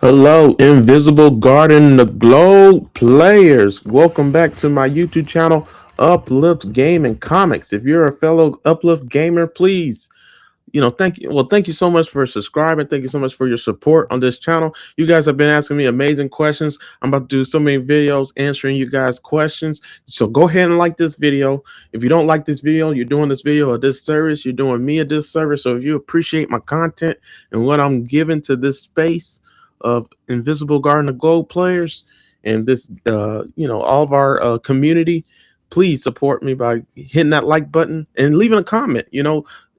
Hello, Invisible Garden the Globe players. Welcome back to my YouTube channel, Uplift Game and Comics. If you're a fellow Uplift gamer, please, thank you. Well, thank you so much for subscribing. Thank you so much for your support on this channel. You guys have been asking me amazing questions. I'm about to do so many videos answering you guys' questions. So go ahead and like this video. If you don't like this video, you're doing this video a disservice. You're doing me a disservice. So if you appreciate my content and what I'm giving to this space of Invisible Garden of Globe players and this, all of our community, please support me by hitting that like button and leaving a comment.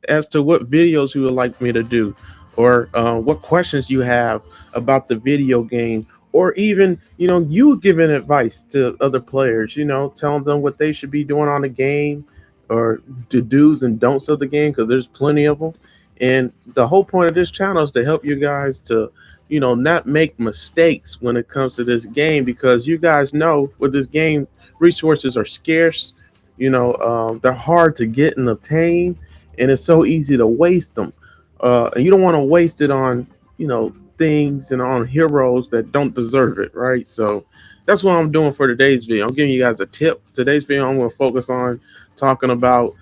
As to what videos you would like me to do, or what questions you have about the video game, or even you giving advice to other players, telling them what they should be doing on the game, or the do's and don'ts of the game, because there's plenty of them. And the whole point of this channel is to help you guys to not make mistakes when it comes to this game, because you guys know with this game resources are scarce. They're hard to get and obtain, and it's so easy to waste them. And you don't want to waste it on things and on heroes that don't deserve it, right? So that's what I'm doing for today's video. I'm giving you guys a tip. Today's video I'm going to focus on talking about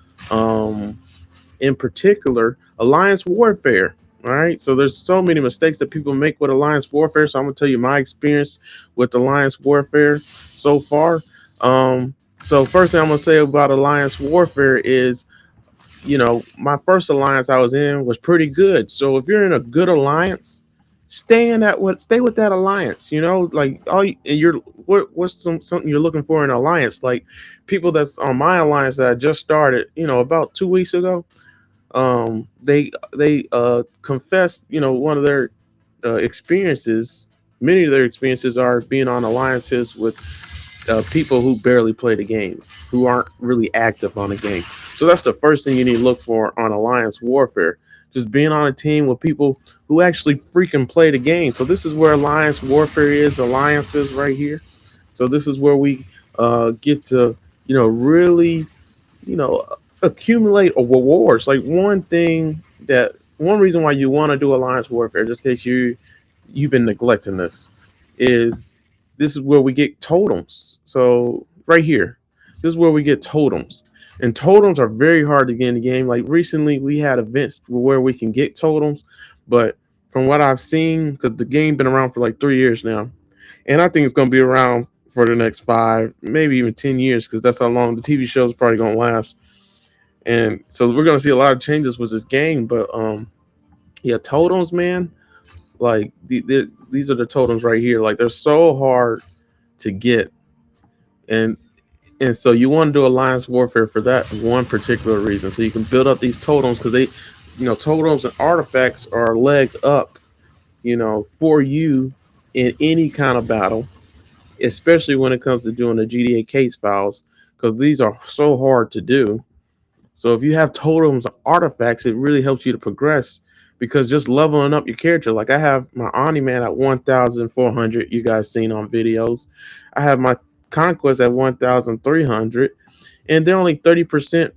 in particular alliance warfare. All right, so there's so many mistakes that people make with alliance warfare, so I'm going to tell you my experience with alliance warfare so far. So first thing I'm going to say about alliance warfare is, my first alliance I was in was pretty good. So if you're in a good alliance, stay with that alliance. Like what's something you're looking for in an alliance? Like people that's on my alliance that I just started, about 2 weeks ago. They confessed, one of their experiences. Many of their experiences are being on alliances with people who barely play the game, who aren't really active on the game. So that's the first thing you need to look for on alliance warfare. Just being on a team with people who actually freaking play the game. So this is where alliance warfare is, alliances right here. So this is where we get to, really, accumulate rewards. Like one reason why you want to do alliance warfare, just in case you've been neglecting this is where we get totems. So right here, this is where we get totems. And totems are very hard to get in the game. Like recently we had events where we can get totems, but from what I've seen, because the game been around for like 3 years now, and I think it's going to be around for the next 5, maybe even 10 years, because that's how long the TV show is probably going to last. And so we're going to see a lot of changes with this game. But yeah, totems, man, like these are the totems right here. Like they're so hard to get, and so you want to do alliance warfare for that one particular reason, so you can build up these totems, because they, totems and artifacts are a leg up, for you in any kind of battle, especially when it comes to doing the GTA case files, because these are so hard to do. So if you have totems and artifacts, it really helps you to progress, because just leveling up your character. Like I have my Omni Man at 1,400. You guys seen on videos. I have my Conquest at 1,300, and they're only 30%,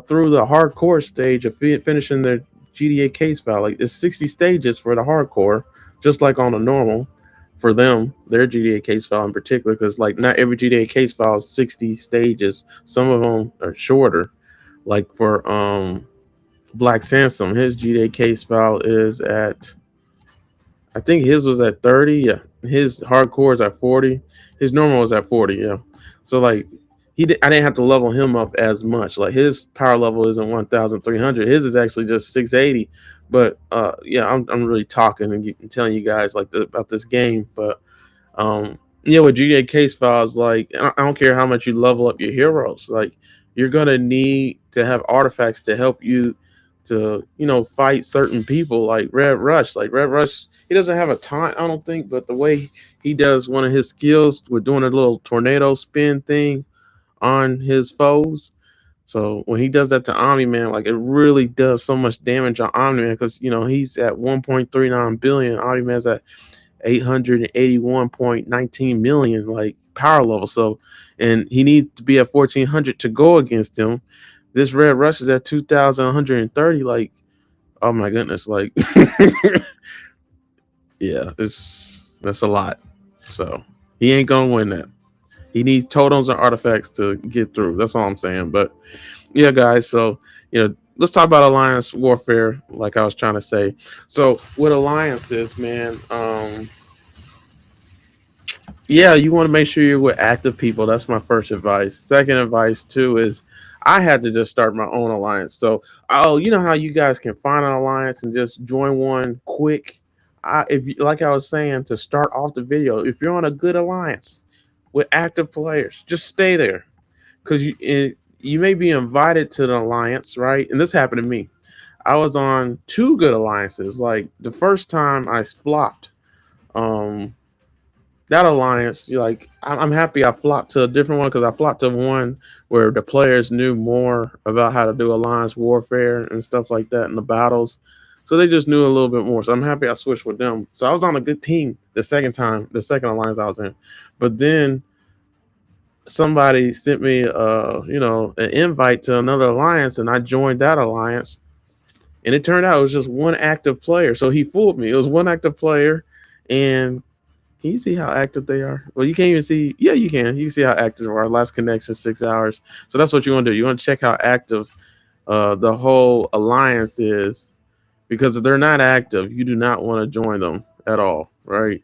through the hardcore stage of finishing their GTA case file. Like it's 60 stages for the hardcore, just like on a normal for them, their GTA case file in particular, because like not every GTA case file is 60 stages. Some of them are shorter. Like for Black Sansom, his GTA case file is at, I think his was at 30. Yeah, his hardcore is at 40. His normal was at 40. Yeah, so like I didn't have to level him up as much. Like his power level isn't 1,300. His is actually just 680. But yeah, I'm really talking and telling you guys like about this game. But yeah, with GTA case files, like I don't care how much you level up your heroes, like you're gonna need to have artifacts to help you to fight certain people, like Red Rush. Like Red Rush, he doesn't have a taunt, I don't think, but the way he does one of his skills with doing a little tornado spin thing on his foes. So when he does that to Omni Man, like it really does so much damage on Omni Man, because he's at 1.39 billion. Omni Man's at 881.19 million like power level. So, and he needs to be at 1,400 to go against him. This Red Rush is at 2,130. Like, oh my goodness, like yeah, That's a lot. So he ain't gonna win that. He needs totems and artifacts to get through. That's all I'm saying. But yeah, guys. So let's talk about alliance warfare. Like I was trying to say. So with alliances, man. Yeah, you want to make sure you're with active people. That's my first advice. Second advice too is I had to just start my own alliance. So, oh, you know how you guys can find an alliance and just join one quick. If you, like I was saying to start off the video, if you're on a good alliance with active players, just stay there because you may be invited to the alliance, right? And this happened to me. I was on two good alliances. Like the first time I flopped. Um, that alliance, you like, I'm happy I flopped to a different one because I flopped to one where the players knew more about how to do alliance warfare and stuff like that in the battles. So they just knew a little bit more. So I'm happy I switched with them. So I was on a good team the second time, the second alliance I was in. But then somebody sent me an invite to another alliance and I joined that alliance. And it turned out it was just one active player. So he fooled me. It was one active player and can you see how active they are? Well, you can't even see. Yeah, you can. You can see how active they are. Last connection, 6 hours. So that's what you want to do. You want to check how active the whole alliance is, because if they're not active, you do not want to join them at all, right?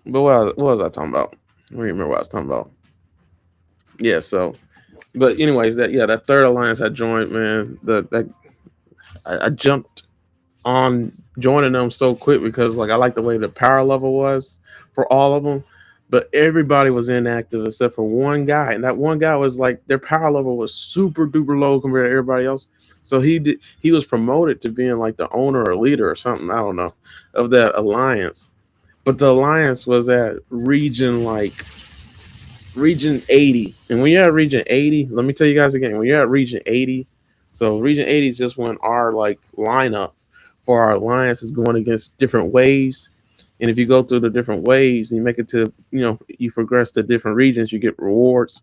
But what was I talking about? I don't remember what I was talking about. Yeah. So, but anyways, that third alliance I joined, man. I jumped on joining them so quick because like I like the way the power level was for all of them, but everybody was inactive except for one guy, and that one guy was like their power level was super duper low compared to everybody else. So he was promoted to being like the owner or leader or something, I don't know, of that alliance. But the alliance was at region 80. And when you're at region 80, let me tell you guys again, when you're at region 80, so region 80 is just when our like lineup for our alliance is going against different waves. And if you go through the different waves and you make it to, you progress to different regions, you get rewards.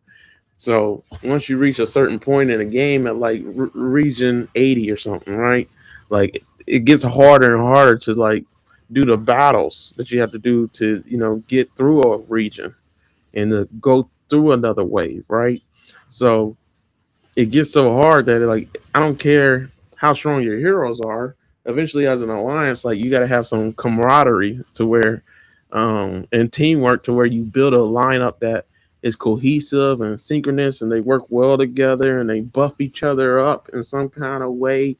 So once you reach a certain point in a game at like region 80 or something, right? Like it gets harder and harder to like do the battles that you have to do to, get through a region and to go through another wave, right? So it gets so hard that like I don't care how strong your heroes are. Eventually, as an alliance, like you got to have some camaraderie to where, and teamwork to where you build a lineup that is cohesive and synchronous, and they work well together, and they buff each other up in some kind of way.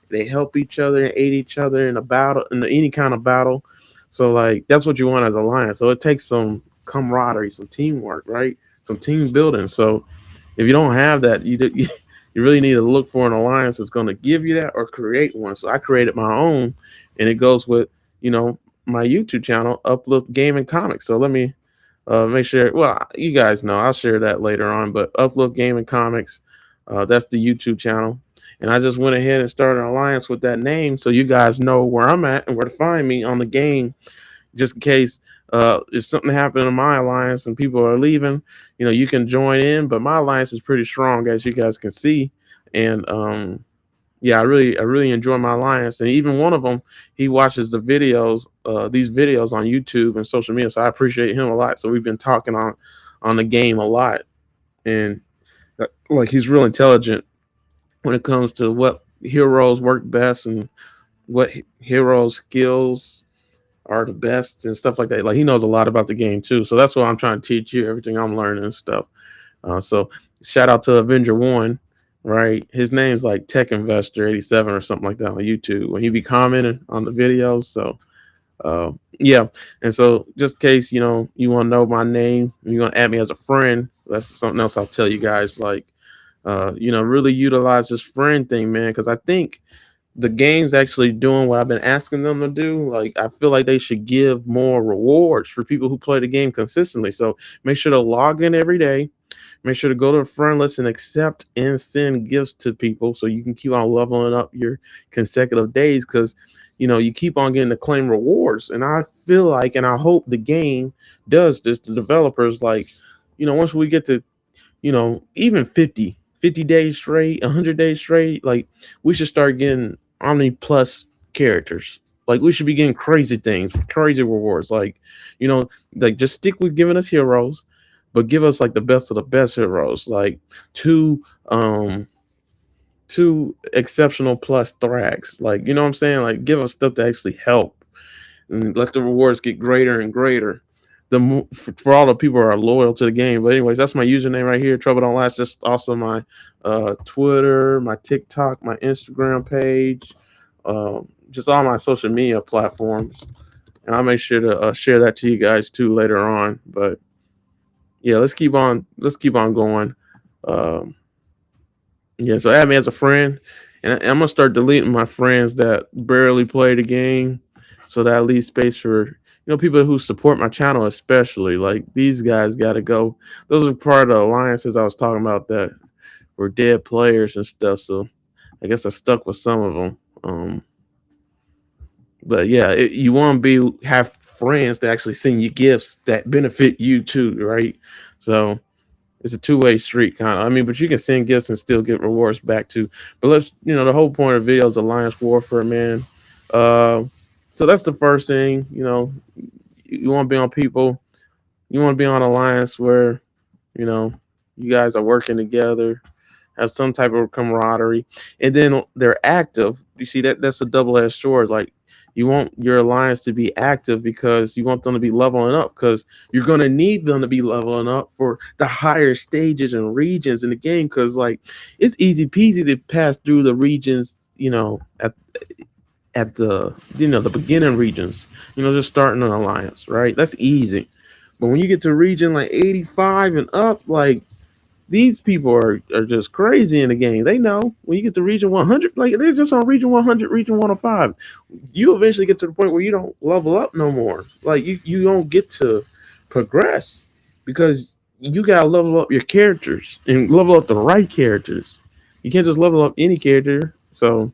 They help each other and aid each other in a battle, in any kind of battle. So like that's what you want as alliance. So it takes some camaraderie, some teamwork, right? Some team building. So if you don't have that, you really need to look for an alliance that's going to give you that or create one. So I created my own, and it goes with my YouTube channel, Uplift Gaming Comics. So let me make sure. Well, you guys know I'll share that later on. But Uplift Gaming Comics, that's the YouTube channel. And I just went ahead and started an alliance with that name, so you guys know where I'm at and where to find me on the game, just in case if something happened in my alliance and people are leaving, you can join in. But my alliance is pretty strong, as you guys can see. And yeah, I really enjoy my alliance. And even one of them, he watches these videos on YouTube and social media. So I appreciate him a lot. So we've been talking on the game a lot. And like he's real intelligent when it comes to what heroes work best and what hero skills are the best and stuff like that. Like he knows a lot about the game too. So that's what I'm trying to teach you, everything I'm learning and stuff. So shout out to Avenger One, right? His name's like Tech Investor 87 or something like that on YouTube when he be commenting on the videos. So yeah. And so just in case, you want to know my name, you're going to add me as a friend. That's something else I'll tell you guys. Like, really utilize this friend thing, man, because I think the game's actually doing what I've been asking them to do. Like, I feel like they should give more rewards for people who play the game consistently. So make sure to log in every day. Make sure to go to the friend list and accept and send gifts to people so you can keep on leveling up your consecutive days, because you keep on getting to claim rewards. And I feel like, and I hope the game does this, the developers, like, once we get to even 50 days straight, 100 days straight, like we should start getting Omni Plus characters. Like we should be getting crazy things, crazy rewards. Like, you know, like just stick with giving us heroes, but give us like the best of the best heroes. Like two um two exceptional plus thrags. Like, you know what I'm saying? Like give us stuff to actually help and let the rewards get greater and greater. For all the people who are loyal to the game. But anyways, that's my username right here. Trouble Don't Last. Just also my Twitter, my TikTok, my Instagram page, just all my social media platforms. And I'll make sure to share that to you guys too later on. But yeah, let's keep on. Let's keep on going. Um, yeah, so add me as a friend, and I'm gonna start deleting my friends that barely play the game, so that leaves space for people who support my channel, especially like these guys got to go. Those are part of the alliances I was talking about that were dead players and stuff. So I guess I stuck with some of them. But yeah, you want to be have friends that actually send you gifts that benefit you too, right? So it's a two-way street kind of. I mean, but you can send gifts and still get rewards back too. But the whole point of the video is alliance warfare, man. Uh, so that's the first thing. You want to be on people. You want to be on alliance where you know you guys are working together, have some type of camaraderie, and then they're active. You see that's a double-edged sword. Like you want your alliance to be active because you want them to be leveling up because you're going to need them to be leveling up for the higher stages and regions in the game because like it's easy peasy to pass through the regions at the beginning regions, just starting an alliance, right? That's easy. But when you get to region like 85 and up, like these people are just crazy in the game. They know when you get to region 100, like they're just on region 100, region 105. You eventually get to the point where you don't level up no more. Like you don't get to progress because you gotta level up your characters and level up the right characters. You can't just level up any character. So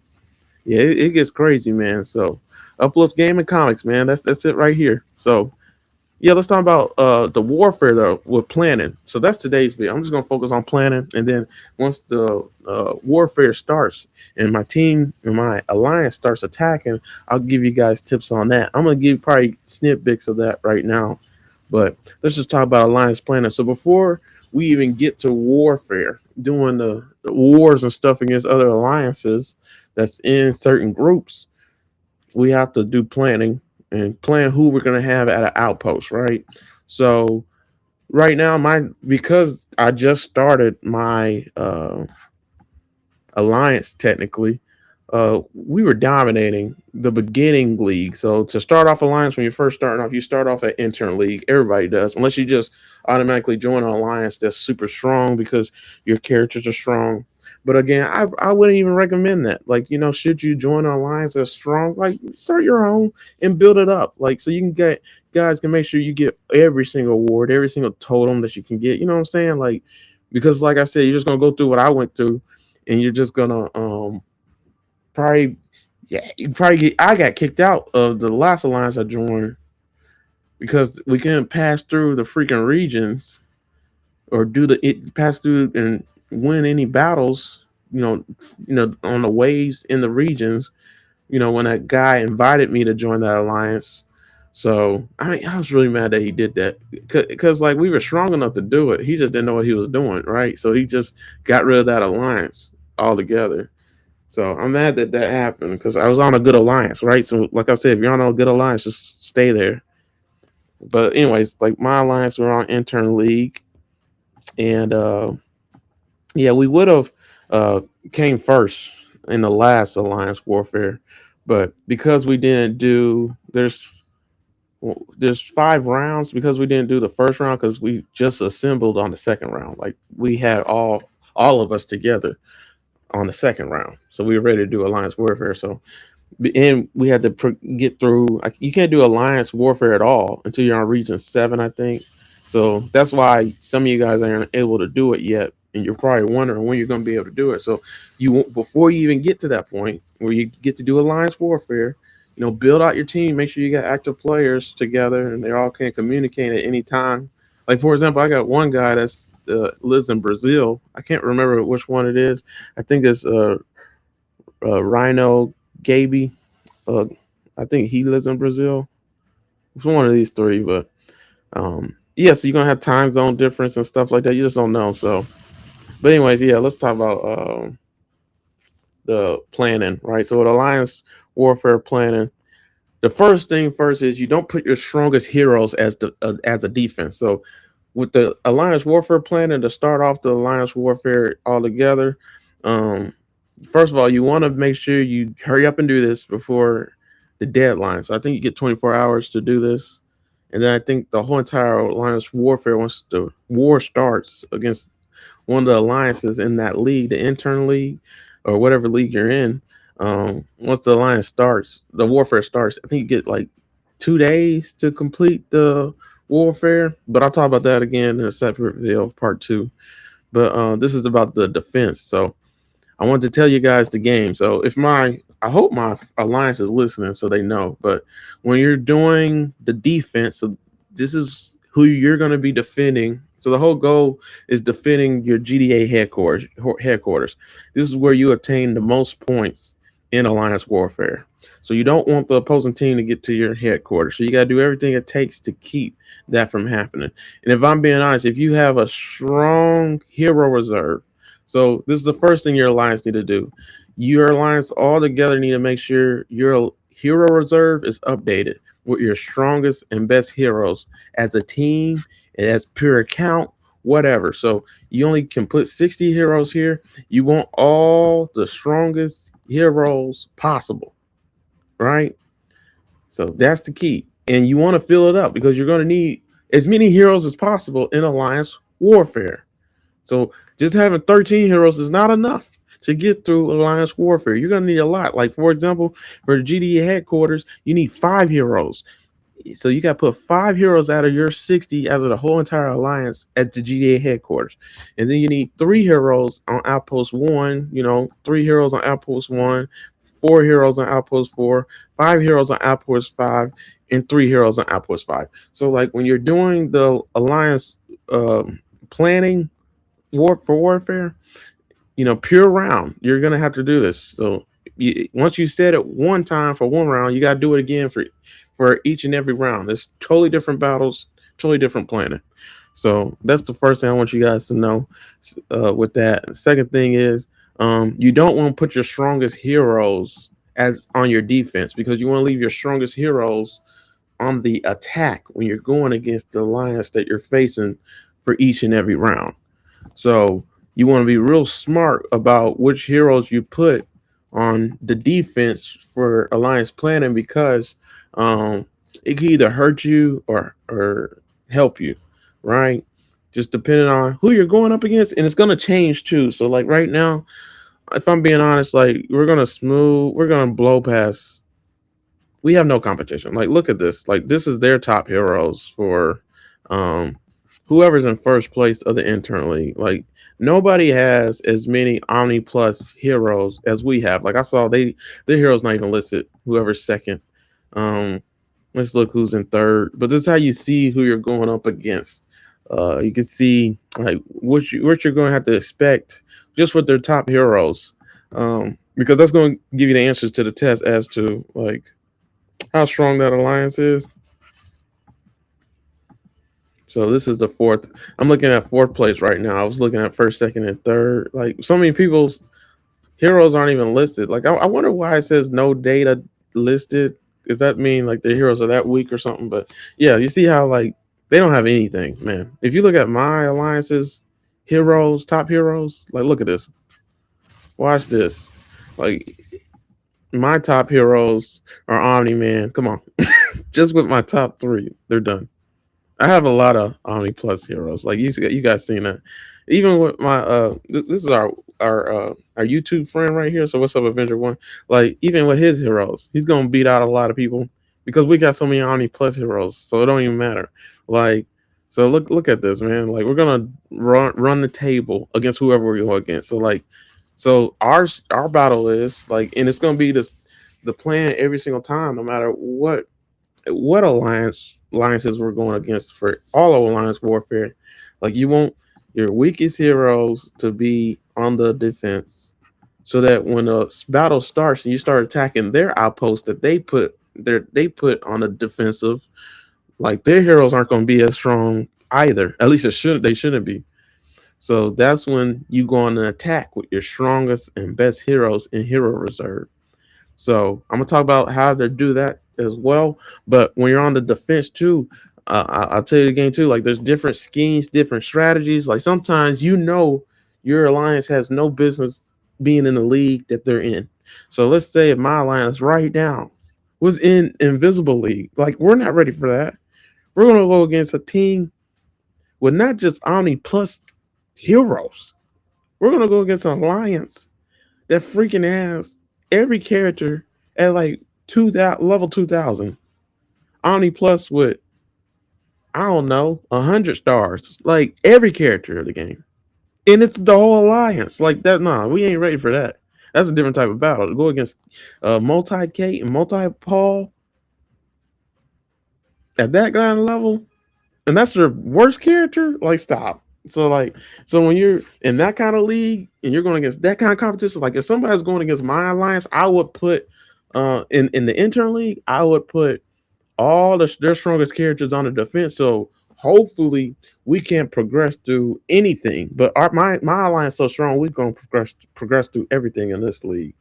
yeah, it gets crazy, man. So Uplift Game and Comics, man. That's it right here. So yeah, let's talk about the warfare though with planning. So that's today's video. I'm just gonna focus on planning, and then once the warfare starts and my team and my alliance starts attacking, I'll give you guys tips on that. I'm gonna give probably snippets of that right now, but let's just talk about alliance planning. So before we even get to warfare, doing the wars and stuff against other alliances that's in certain groups, we have to do planning and plan who we're going to have at an outpost, right? So right now, because I just started my alliance technically, we were dominating the beginning league. So to start off alliance, when you're first starting off, you start off at intern league. Everybody does, unless you just automatically join an alliance that's super strong because your characters are strong. But again, I wouldn't even recommend that. Like, should you join an alliance that's strong, like start your own and build it up. Like, so you can get guys can make sure you get every single award, every single totem that you can get. You know what I'm saying? Like, because like I said, you're just gonna go through what I went through, and you're just gonna probably you probably get. I got kicked out of the last alliance I joined because we couldn't pass through the freaking regions or pass through and win any battles, on the waves in the regions, when that guy invited me to join that alliance. So I was really mad that he did that because like we were strong enough to do it. He just didn't know what he was doing, right? So he just got rid of that alliance altogether. So I'm mad that that happened because I was on a good alliance, right? So like I said, if you're on a good alliance, just stay there. But anyways, like my alliance, we're on intern league, and yeah, we would have came first in the last alliance warfare, but because we didn't do there's 5 rounds because we didn't do the first round because we just assembled on the second round. Like we had all of us together on the second round, so we were ready to do alliance warfare. So and we had to get through. You can't do alliance warfare at all until you're on region 7, I think. So that's why some of you guys aren't able to do it yet, and you're probably wondering when you're going to be able to do it. So before you even get to that point where you get to do alliance warfare, build out your team. Make sure you got active players together, and they all can communicate at any time. Like for example, I got one guy that's lives in Brazil. I can't remember which one it is. I think it's Rhino Gaby. I think he lives in Brazil. It's one of these three, but yeah. So you're gonna have time zone difference and stuff like that. You just don't know. So, but anyways, yeah. Let's talk about the planning, right? So with alliance warfare planning, the first thing first is you don't put your strongest heroes as a defense. So with the alliance warfare planning to start off the alliance warfare altogether, um, first of all, you want to make sure you hurry up and do this before the deadline. So I think you get 24 hours to do this. And then I think the whole entire alliance warfare, once the war starts against one of the alliances in that league, the intern league or whatever league you're in, once the alliance starts, the warfare starts, I think you get like 2 days to complete the warfare. But I'll talk about that again in a separate video, part two. But this is about the defense. So I wanted to tell you guys the game. So I hope my alliance is listening so they know. But when you're doing the defense, so this is who you're going to be defending. So the whole goal is defending your GDA headquarters. Headquarters. This is where you obtain the most points in alliance warfare. So you don't want the opposing team to get to your headquarters. So you got to do everything it takes to keep that from happening. And if I'm being honest, if you have a strong hero reserve, so this is the first thing your alliance need to do. Your alliance all together need to make sure your hero reserve is updated with your strongest and best heroes as a team and as pure account, whatever. So you only can put 60 heroes here. You want all the strongest heroes possible, right? So that's the key. And you want to fill it up because you're going to need as many heroes as possible in alliance warfare. So just having 13 heroes is not enough to get through alliance warfare. You're going to need a lot. Like, for example, for the GDA headquarters, you need 5 heroes. So you got to put 5 heroes out of your 60 as of the whole entire alliance at the GDA headquarters. And then you need 3 heroes on Outpost 1, 3 heroes on Outpost 1, 4 heroes on Outpost 4, 5 heroes on Outpost 5, and 3 heroes on Outpost 5. So, like, when you're doing the alliance planning for warfare, pure round, you're gonna have to do this. So once you set it one time for one round, you got to do it again for each and every round. It's totally different battles, totally different planning. So that's the first thing I want you guys to know with that. Second thing is you don't want to put your strongest heroes as on your defense because you want to leave your strongest heroes on the attack when you're going against the alliance that you're facing for each and every round. So you want to be real smart about which heroes you put on the defense for alliance planning because it can either hurt you or help you, right? Just depending on who you're going up against, and it's gonna change too. So like right now, if I'm being honest, like we're gonna blow past. We have no competition. Like look at this. Like this is their top heroes for um whoever's in first place of the intern league. Like nobody has as many Omni Plus heroes as we have. Like I saw their heroes not even listed. Whoever's second. Um, let's look who's in third. But this is how you see who you're going up against. You can see like what you're going to have to expect just with their top heroes, because that's going to give you the answers to the test as to like how strong that alliance is. So this is the fourth. I'm looking at fourth place right now. I was looking at first, second, and third. Like so many people's heroes aren't even listed. Like I wonder why it says no data listed. Does that mean like the heroes are that weak or something? But yeah, you see how like they don't have anything, man. If you look at my alliances, heroes, top heroes, like look at this. Watch this. Like my top heroes are Omni Man. Come on. Just with my top 3, they're done. I have a lot of Omni Plus heroes. Like you guys seen that. Even with my this is our YouTube friend right here. So what's up, Avenger One? Like even with his heroes, he's gonna beat out a lot of people because we got so many Omni Plus heroes. So it don't even matter. Like so look at this, man. Like we're gonna run the table against whoever we go against. So like so our battle is like, and it's gonna be the plan every single time, no matter what alliances we're going against for all of alliance warfare. Like you want your weakest heroes to be on the defense so that when a battle starts and you start attacking their outpost that they put on a defensive, like their heroes aren't going to be as strong either. At least they shouldn't be. So that's when you go on an attack with your strongest and best heroes in hero reserve. So I'm gonna talk about how to do that as well. But when you're on the defense too, I'll tell you the game too. Like there's different schemes, different strategies. Like sometimes your alliance has no business being in the league that they're in. So let's say if my alliance right now was in Invincible League, like we're not ready for that. We're gonna go against a team with not just Omni plus heroes. We're gonna go against an alliance that freaking has every character at like 2000 level 2000. Omni plus with I don't know 100 stars, like every character of the game, and it's the whole alliance. Like that, nah, we ain't ready for that. That's a different type of battle. To go against multi Kate and multi Paul at that kind of level, and that's their worst character. Like stop. So when you're in that kind of league and you're going against that kind of competition, like if somebody's going against my alliance, I would put in the intern league, I would put their strongest characters on the defense. So hopefully we can progress through anything. But my alliance is so strong, we're gonna progress through everything in this league.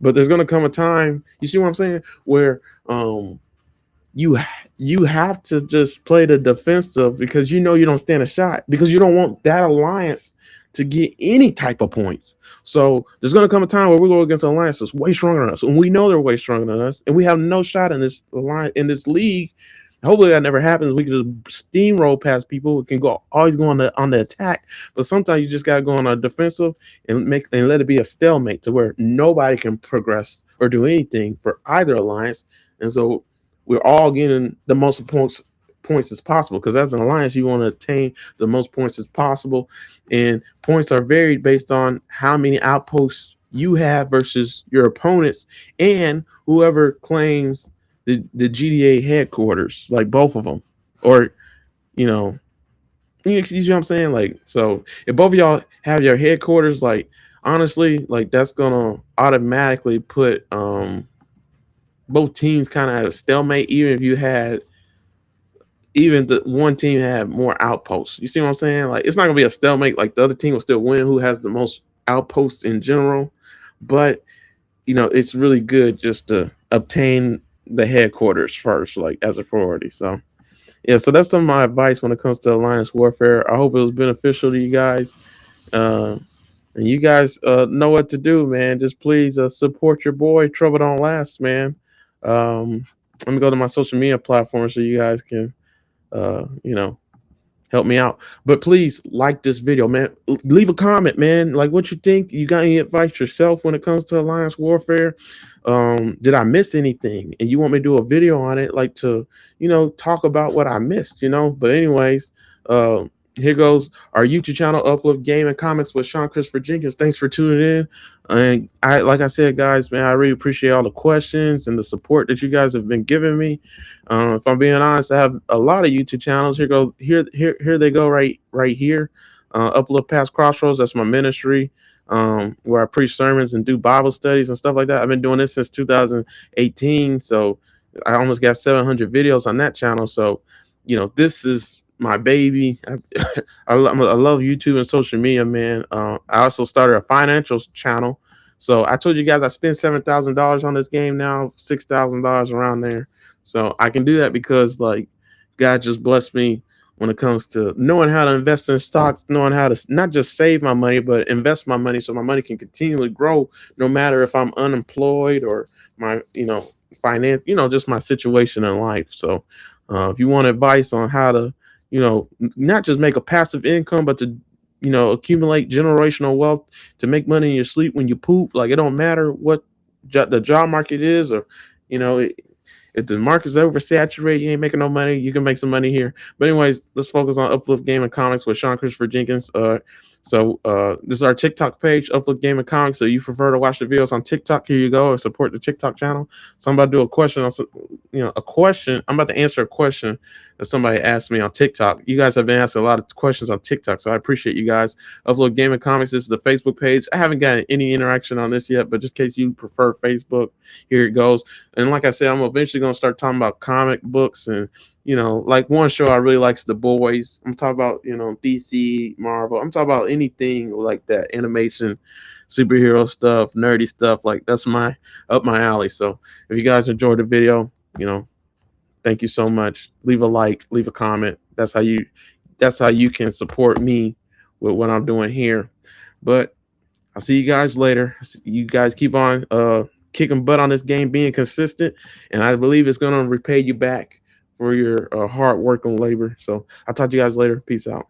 But there's gonna come a time, you see what I'm saying, where you you have to just play the defensive because you know you don't stand a shot because you don't want that alliance to get any type of points. So there's going to come a time where we go against an alliance that's way stronger than us, and we know they're way stronger than us, and we have no shot in this alliance in this league. Hopefully that never happens. We can just steamroll past people. We can always go on the attack, but sometimes you just gotta go on a defensive and let it be a stalemate to where nobody can progress or do anything for either alliance. And so we're all getting the most points as possible because as an alliance you want to attain the most points as possible, and points are varied based on how many outposts you have versus your opponents and whoever claims the GDA headquarters, like both of them, or you know, you see what I'm saying? Like, so if both of y'all have your headquarters, like honestly, like that's gonna automatically put both teams kind of at a stalemate, even if you had even the one team had more outposts. You see what I'm saying? Like it's not gonna be a stalemate. Like the other team will still win who has the most outposts in general, but it's really good just to obtain the headquarters first, like as a priority. So yeah, so that's some of my advice when it comes to alliance warfare. I hope it was beneficial to you guys. Uh, and you guys know what to do, man. Just please support your boy. Trouble don't last, man. Let me go to my social media platform so you guys can, uh, you know, help me out. But please like this video, man. Leave a comment, man. Like what you think. You got any advice yourself when it comes to alliance warfare? Did I miss anything? And you want me to do a video on it, like to, talk about what I missed, But anyways, here goes our YouTube channel, Uplift Game and Comics with Sean Christopher Jenkins. Thanks for tuning in. And like I said, guys, man, I really appreciate all the questions and the support that you guys have been giving me. If I'm being honest, I have a lot of YouTube channels. Here they go right here. Uplift Past Crossroads. That's my ministry. Where I preach sermons and do Bible studies and stuff like that. I've been doing this since 2018, so I almost got 700 videos on that channel. So, this is my baby. I love YouTube and social media, man. I also started a financials channel. So I told you guys I spent $7,000 on this game now, $6,000 around there. So I can do that because like God just blessed me when it comes to knowing how to invest in stocks, knowing how to not just save my money, but invest my money so my money can continually grow no matter if I'm unemployed or my, finance, just my situation in life. So if you want advice on how to, not just make a passive income, but to, accumulate generational wealth to make money in your sleep when you poop, like it don't matter what the job market is, or, if the market's oversaturated, you ain't making no money, you can make some money here. But anyways, let's focus on Uplift Game and Comics with Sean Christopher Jenkins. So this is our TikTok page, Uplift Gaming Comics. So you prefer to watch the videos on TikTok? Here you go, or support the TikTok channel. So I'm about to do a question on, a question. I'm about to answer a question that somebody asked me on TikTok. You guys have been asking a lot of questions on TikTok, so I appreciate you guys. Uplift Gaming Comics. This is the Facebook page. I haven't gotten any interaction on this yet, but just in case you prefer Facebook, here it goes. And like I said, I'm eventually going to start talking about comic books and like one show I really likes The Boys. I'm talking about, DC, Marvel. I'm talking about anything like that, animation, superhero stuff, nerdy stuff. Like that's up my alley. So if you guys enjoyed the video, thank you so much. Leave a like, leave a comment. That's how you can support me with what I'm doing here. But I'll see you guys later. You guys keep on kicking butt on this game, being consistent, and I believe it's going to repay you back for your hard work and labor. So I'll talk to you guys later. Peace out.